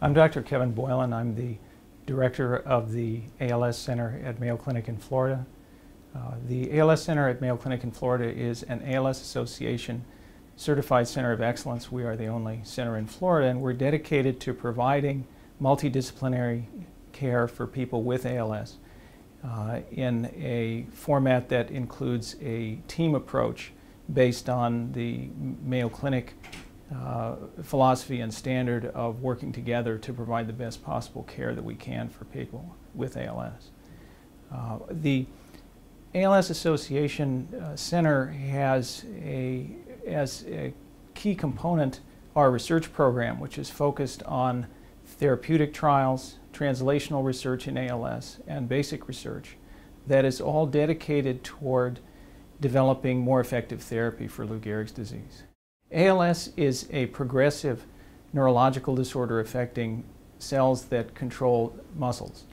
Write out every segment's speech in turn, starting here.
I'm Dr. Kevin Boylan. I'm the director of the ALS Center at Mayo Clinic in Florida. The ALS Center at Mayo Clinic in Florida is an ALS Association certified center of excellence. We are the only center in Florida, and we're dedicated to providing multidisciplinary care for people with ALS in a format that includes a team approach based on the Mayo Clinic philosophy and standard of working together to provide the best possible care that we can for people with ALS. The ALS Association Center has as a key component our research program, which is focused on therapeutic trials, translational research in ALS, and basic research that is all dedicated toward developing more effective therapy for Lou Gehrig's disease. ALS is a progressive neurological disorder affecting cells that control muscles.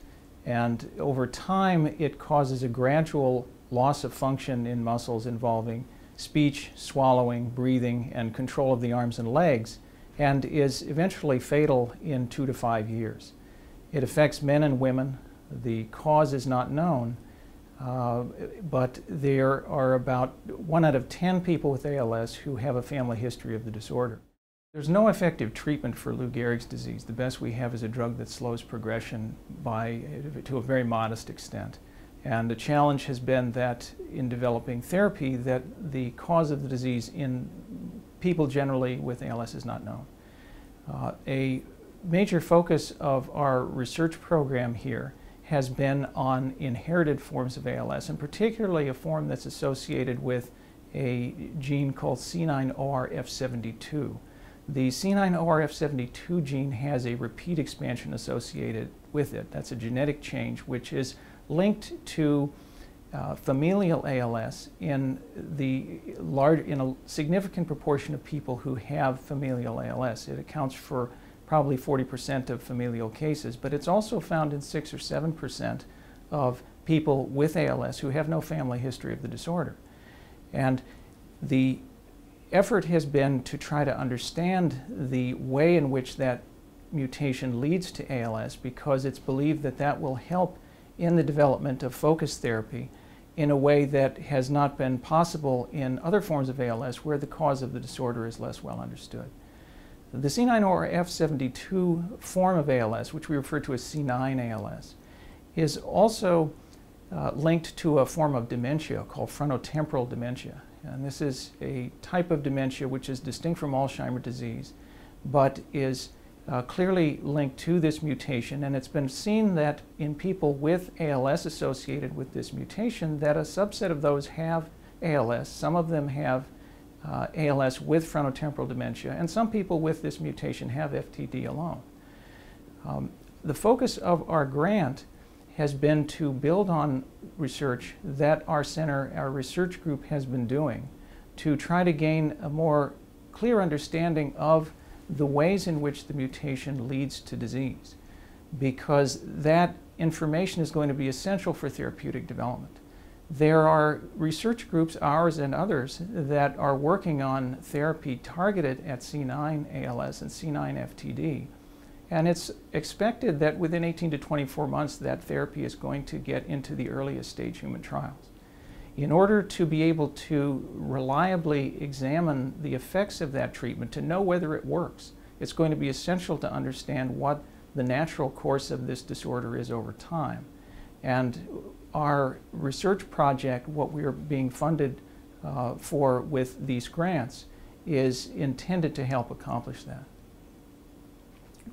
And over time, it causes a gradual loss of function in muscles involving speech, swallowing, breathing, and control of the arms and legs, and is eventually fatal in 2 to 5 years. It affects men and women. The cause is not known. But there are about 1 out of 10 people with ALS who have a family history of the disorder. There's no effective treatment for Lou Gehrig's disease. The best we have is a drug that slows progression to a very modest extent. And the challenge has been that in developing therapy, that the cause of the disease in people generally with ALS is not known. A major focus of our research program here has been on inherited forms of ALS, and particularly a form that's associated with a gene called C9orf72. The C9orf72 gene has a repeat expansion associated with it. That's a genetic change which is linked to familial ALS in a significant proportion of people who have familial ALS. It accounts for probably 40% of familial cases, but it's also found in 6 or 7% of people with ALS who have no family history of the disorder. And the effort has been to try to understand the way in which that mutation leads to ALS, because it's believed that that will help in the development of focused therapy in a way that has not been possible in other forms of ALS where the cause of the disorder is less well understood. The C9orf72 form of ALS, which we refer to as C9 ALS, is also linked to a form of dementia called frontotemporal dementia. And this is a type of dementia which is distinct from Alzheimer's disease, but is clearly linked to this mutation. And it's been seen that in people with ALS associated with this mutation, that a subset of those have ALS. Some of them have ALS with frontotemporal dementia, and some people with this mutation have FTD alone. The focus of our grant has been to build on research that our center, our research group, has been doing to try to gain a more clear understanding of the ways in which the mutation leads to disease, because that information is going to be essential for therapeutic development. There are research groups, ours and others, that are working on therapy targeted at C9 ALS and C9 FTD. And it's expected that within 18 to 24 months that therapy is going to get into the earliest stage human trials. In order to be able to reliably examine the effects of that treatment, to know whether it works, it's going to be essential to understand what the natural course of this disorder is over time. And our research project, what we are being funded for with these grants, is intended to help accomplish that.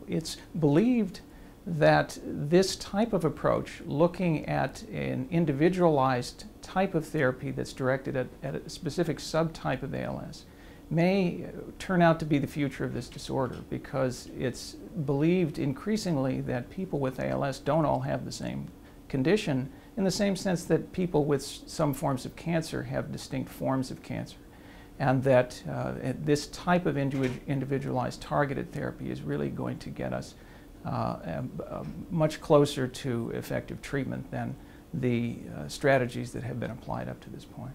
It's believed that this type of approach, looking at an individualized type of therapy that's directed at a specific subtype of ALS, may turn out to be the future of this disorder, because it's believed increasingly that people with ALS don't all have the same condition, in the same sense that people with some forms of cancer have distinct forms of cancer, and that this type of individualized targeted therapy is really going to get us much closer to effective treatment than the strategies that have been applied up to this point.